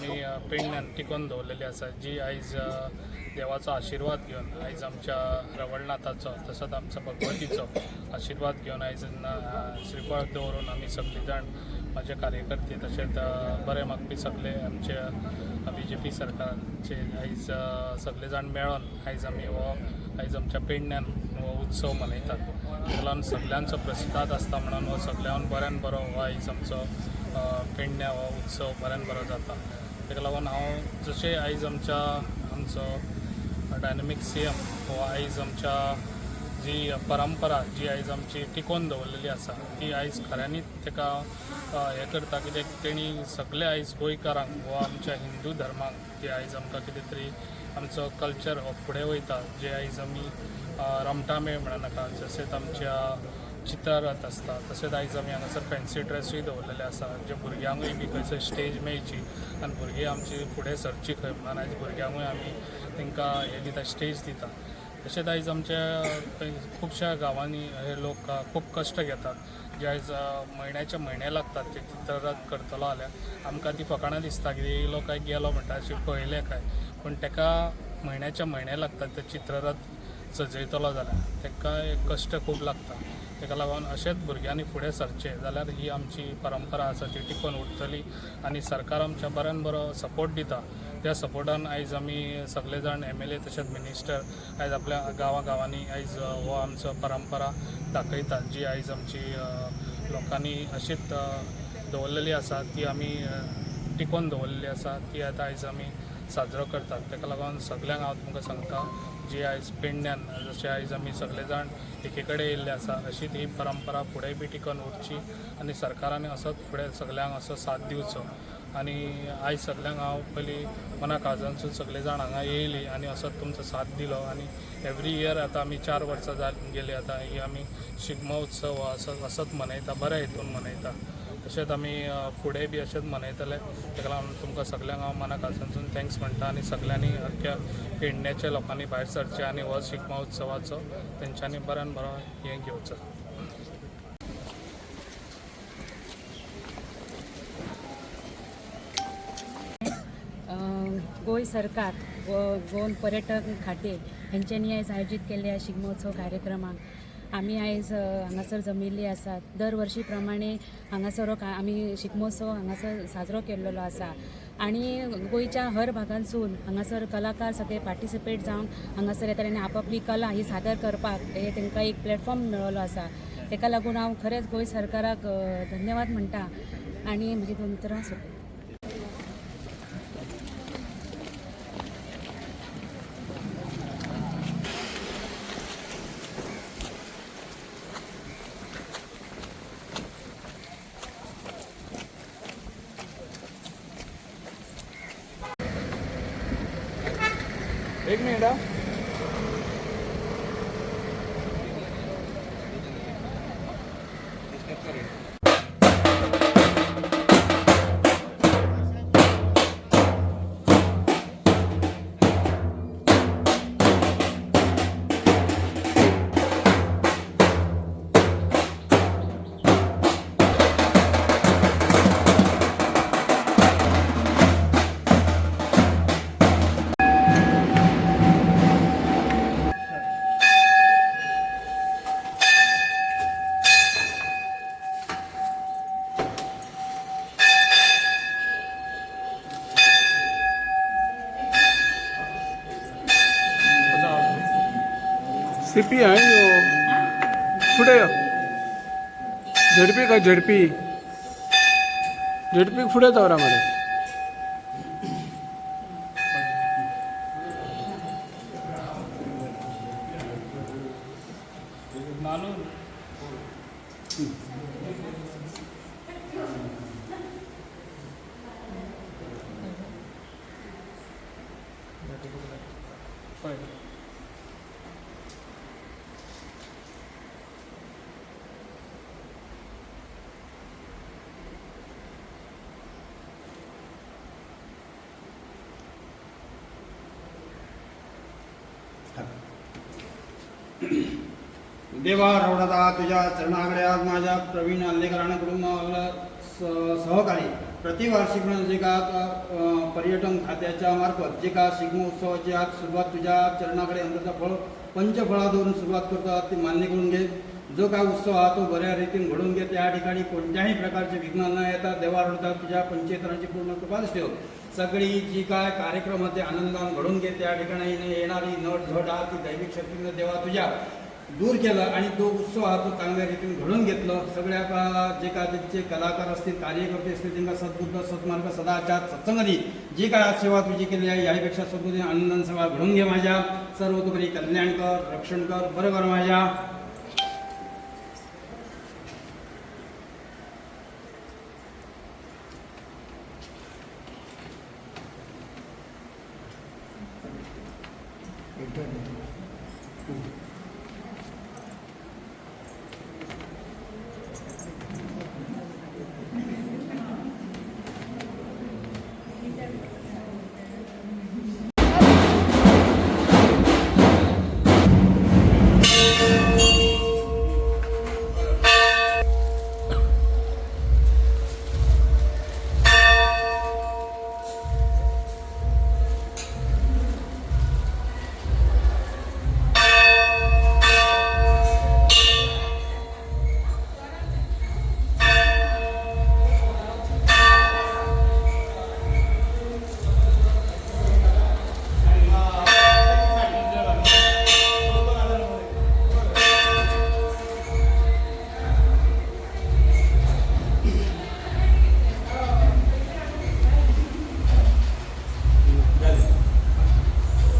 आमी पेडण्यान टिकोवन दवरलेली आसा, जी आयज देवाचो आशिर्वाद घेवन आयज आमच्या रवळनाथाचो तसोच आमच्या भगवतीचो आशिर्वाद घेवन आयज श्रीफळ दवरून आमी सगळे जाण माझे कार्यकर्ते तशेंच बरे मागपी सगळे आमचे BJP सरकाराचे आयज सगळे जाण मेळोन आयज आमी आयज आमच्या पेडण्यान हो उत्सव मनयतात. ताका लागून सगळ्यांचो प्रतिसाद आसता म्हणून हो सगळ्यान बऱ्यान बरो हो आयज आमचो पेडण्या हो उत्सव बऱ्यान बरो जाता. ताका लागून हांव जशें आयज आमचो डायनॅमिक CM हो आयज आमच्या जी परंपरा जी आयज आमची टिकोवन दवरलेली आसा ती आयज खऱ्यांनीच ताका हें करता, कित्याक तेणी सगळे आयज गोंयकारांक वा आमच्या हिंदू धर्माक जे आयज आमकां कितें तरी आमचो कल्चर हो फुडें वयता, जे आयज आमी रमटामेळ म्हणनाका जशेंच आमच्या चित्ररथ आसता तशेंच आयज आमी हांगासर फॅन्सी ड्रेसूय दवरलेले आसा, जे भुरग्यांकूय बी खंयसर स्टेज मेळची आनी भुरगीं आमची फुडें सरची खंय म्हणून आयज भुरग्यांकूय आमी तांकां हें दिता, स्टेज दिता. तशेंच आयज आमच्या खुबश्या गांवांनी हे लोक खूब कश्ट घेतात, जे आयज म्हयन्याचे म्हयने लागतात ते चित्ररथ करतलो जाल्यार आमकां ती फकाणां दिसता की येयलो काय गेलो म्हणटा अशें पळयलें काय, पूण ताका म्हयन्याचे म्हयने लागतात ते चित्ररथ सजयतलो जाल्यार ताका कश्ट खूब लागता. ताका लागून अशेंच भुरग्यांनी फुडें सरचें जाल्यार ही आमची परंपरा आसा ती टिकून उरतली आनी सरकार आमच्या बऱ्यान बरो सपोर्ट दिता. त्या सपोर्टान आयज आमी सगळे जाण MLA तशेंच मिनिस्टर आयज आपल्या गांवांनी आयज हो आमचो परंपरा दाखयतात, जी आयज आमची लोकांनी अशीच दवरलेली आसा, ती आमी टिकोवन दवरलेली आसा, ती आतां आयज आमी साजरो करतात. ताका लागून सगळ्यांक हांव तुमकां सांगता, जी आयज पेडण्यान जशें आयज आमी सगळे जाण एके कडेन येयल्ले आसा अशीच ही परंपरा फुडेंय बी टिकोवन उरची आनी सरकारान असोच फुडें सगळ्यांक असो साथ दिवचो. आनी आयज सगळ्यांक हांव पयलीं मना काळजांसून सगळे जाण हांगा येयली आनी असोच तुमचो साथ दिलो आनी एवरी इयर आतां आमी 4 वर्सां गेली आतां ही आमी शिगमो उत्सव हो असोच मनयता, बऱ्या हितून मनयता. तशेंच आमी फुडें बी अशेंच मनयतले. ताका लागून तुमकां सगळ्यांक हांव मना काळजांसून थँक्स म्हणटा आनी सगळ्यांनी अख्ख्या पेडण्याच्या लोकांनी भायर सरचें आनी हो शिगमो उत्सवाचो तेंच्यांनी बऱ्यान बरो हें घेवचो. गोंय सरकार व गोवन पर्यटन खातें हेंच्यांनी आयज आयोजीत केल्ल्या शिगमोत्सव कार्यक्रमाक आमी आयज हांगासर जमिल्ली आसात. दर वर्षी प्रमाणे हांगासर आमी शिगमोत्सव हांगासर साजरो केल्लो आसा आनी गोंयच्या हर भागांसून हांगासर कलाकार सगळे पार्टिसिपेट जावन हांगासर येतात आनी आपापली कला ही सादर करपाक हे तांकां एक प्लॅटफॉर्म मेळ्ळो आसा. ताका लागून हांव खरेंच गोंय सरकाराक धन्यवाद म्हणटा आनी म्हजी 2 उतरां सोंपयता. एक मिनिट. CP आहे पुढे झडपी का झडपी पुढे जावरा मला देवा रवडता तुझ्या चरणागड्यात माझ्या प्रवीण आल्लेकरांकडून सहकारी प्रतिवार्षिक म्हणून जे का पर्यटन खात्याच्या मार्फत जे का शिगमो उत्सवाची आज सुरुवात तुझ्या चरणाकडे अंतरचा पंचफळावरून सुरुवात करतात ते मान्य करून घे. जो काय उत्सव हा तो बऱ्या रीतीने घडून घे. त्या ठिकाणी कोणत्याही प्रकारचे विघ्न न येतात देवावरतात तुझ्या पंचेतरांची पूर्ण कृपा ठेव. सगळी जी काय कार्यक्रम होते आनंदाने घडून घे. त्या ठिकाणी येणारी नट झट हा ती दैविक शक्तीनं देवा तुझ्या दूर केलं आणि तो उत्सव हा तो चांगल्या रीतीने घडून घेतलं. सगळ्या जे काय त्यांचे कलाकार असतील कार्यकर्ते असतील त्यांना सद्बुद्ध सद्मार्ग सदाचार सत्संगती जी काय आज सेवा तुझी केली आहे याहीपेक्षा सद्बुद्धीने आनंदाने सेवा घडून घे. माझ्या सर्वतोपरी कल्याण कर रक्षण कर बरं कर माझ्या.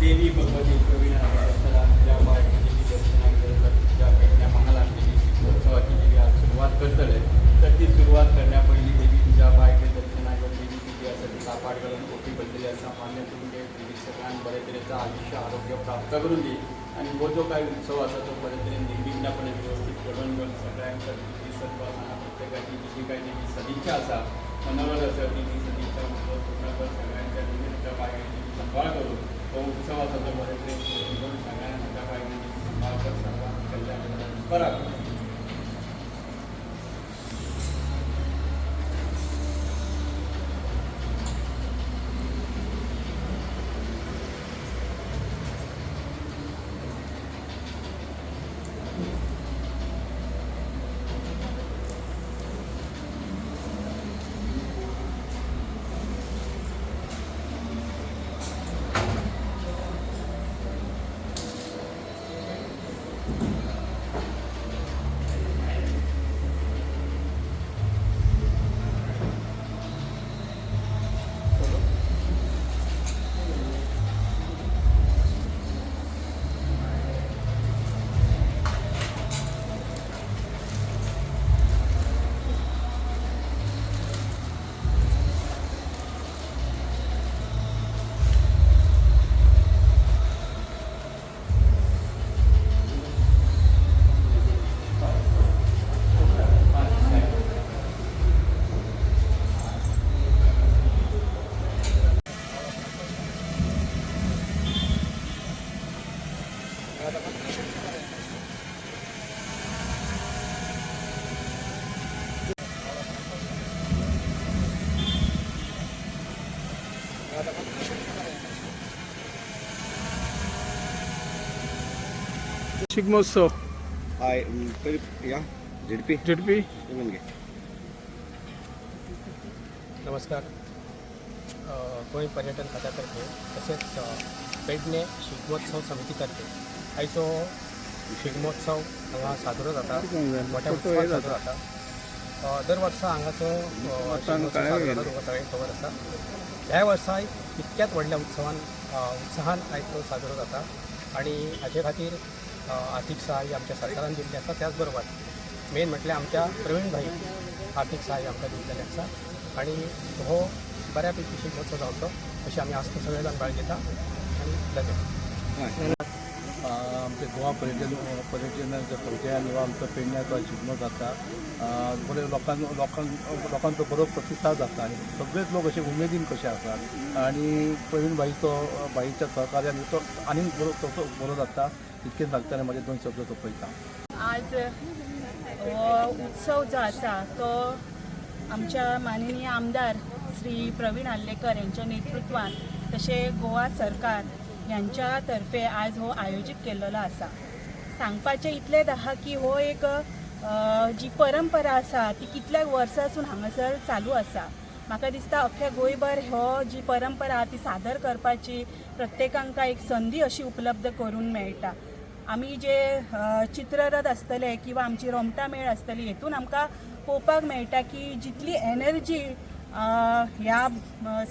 देवी भगवती प्रवीण ज्या बायकांची ज्या पेटण्या मनाला आणलेली शिगमोत्सवाची जी आज सुरुवात करतले तर ती सुरुवात करण्यापयली देवी तुझ्या बायके दर्शनाक देवी तुझी आसा ती कापाड घालून कोटी बसलेली आसा. मान्य तुमचे देवी सगळ्यांक बरे तरेचं आयुष्य आरोग्य प्राप्त करून दी आणि हो जो काही उत्सव आसा तो बरे तरेन निर्विघ्नपणे व्यवस्थित घडोवन घेवन सगळ्यांक सद्भावना प्रत्येकाची जी काही देवी सदिच्छा आसा मनोरथ आसा ती सदिच्छा पूर्ण कर. सगळ्यांच्या तुझ्या बायकांची सांभाळ करून तो उत्सव आसा तो बरे तरेन घेवन सगळ्यांक तुझ्या बायकांची सांभाळ कर सर्वांक कल्याण बरा. शिगमोत्सव या झेडपी झेडपी घे. नमस्कार. गोंय पर्यटन खात्यातर्फे तसेच पेडणे शिगमोत्सव समितीतर्फे आयचो शिगमोत्सव हांगा साजरो जाता. मोठ्या उत्सवात साजरो जाता. दर वर्सा हांगाचो खबर आसा. ह्या वर्सा इतक्यात व्हडल्या उत्साहान आयज तो साजरो जाता आणि हाचे खातीर आर्थीक सहाय्य आमच्या सरकारान दिल्लें आसा. त्याच बरोबर मेन म्हटल्यार आमच्या प्रवीण भाई आर्थीक सहाय्य आमकां दिल्लें आसा आणि हो बऱ्यापैकी शिगमोत्सव जावचो अशी आमी आस्त सगळे जाण बाळगिता आणि धन्यवाद. आमचे गोवा पर्यटनाच्या खर्च्यान वा आमचो पेडण्याचो शिगमो जाता. बरे लोकांचो बरो प्रतिसाद जाता आणि सगळेच लोक असे उमेदीन कशे आसात आणि प्रवीण बाईच्या सहकार्यान तो आनीक बरो जाता. इतकें सांगताना माझे 2 शब्द सोंपयता. आज हो उत्सव जो आसा तो आमच्या माननीय आमदार श्री प्रवीण आल्लेकर यांच्या नेतृत्वात तसे गोवा सरकार यांच्यातर्फे आज हो आयोजित केलेलो आसा. सांगपाचें इतलेंच आहा की हो एक जी परंपरा आसा ती कितल्याक वर्सांसून हांगासर चालू आसा. म्हाका दिसता अख्ख्या गोंयभर हो जी परंपरा ती सादर करपाची प्रत्येकांका एक संदी अशी उपलब्ध करून मेळटा. आमी जे चित्ररथ आसतले किंवा आमची रोमटा मेळ आसतली हेतून आमकां पळोवपाक मेळटा की जितली एनर्जी ह्या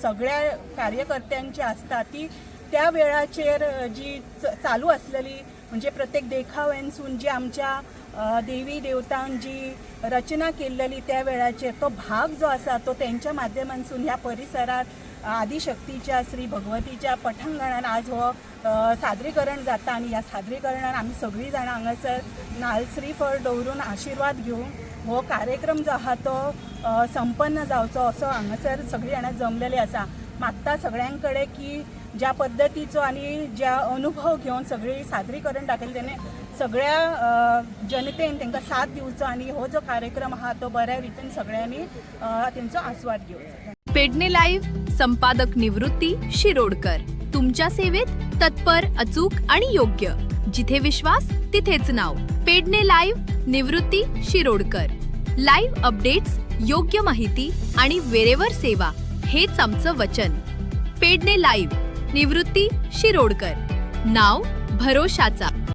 सगळ्या कार्यकर्त्यांची आसता ती त्या वेळाचेर जी चालू आसलेली म्हणजे प्रत्येक देखाव्यांसून जी आमच्या देवी देवतांक जी रचना केल्लेली त्या वेळाचेर तो भाग जो आसा तो तेंच्या माध्यमांसून ह्या परिसरात आदिशक्तीच्या श्री भगवतीच्या पठांगणान आज हो सादरीकरण जाता. आणि ह्या सादरीकरणान आमी सगळीं जाणां हांगासर नाल्ल श्रीफळ दवरून आशिर्वाद घेवन हो कार्यक्रम जो आहा तो संपन्न जावचो असो हांगासर सगळीं जाणां जमलेली आसा. मागता सगळ्यां कडेन की ज्या पद्दतीचो आणि ज्या अनुभव घेवन सगळी सादरीकरण दाखयलें तेणे सगळ्या जनतेन तांकां साथ दिवचो आणि हो जो कार्यक्रम आहा तो बऱ्या रितीन सगळ्यांनी तेंचो आस्वाद घेवचो. पेडणे लाईव्ह संपादक निवृत्ती शिरोडकर तुमच्या सेवेत तत्पर, अचूक आणि योग्य. जिथे विश्वास तिथेच नाव. पेडणे लाईव्ह निवृत्ती शिरोडकर. लाईव्ह अपडेट्स, योग्य माहिती आणि वेळेवर सेवा हेच आमचं वचन. पेडणे लाईव्ह निवृत्ती शिरोडकर. नाव भरोशाचा.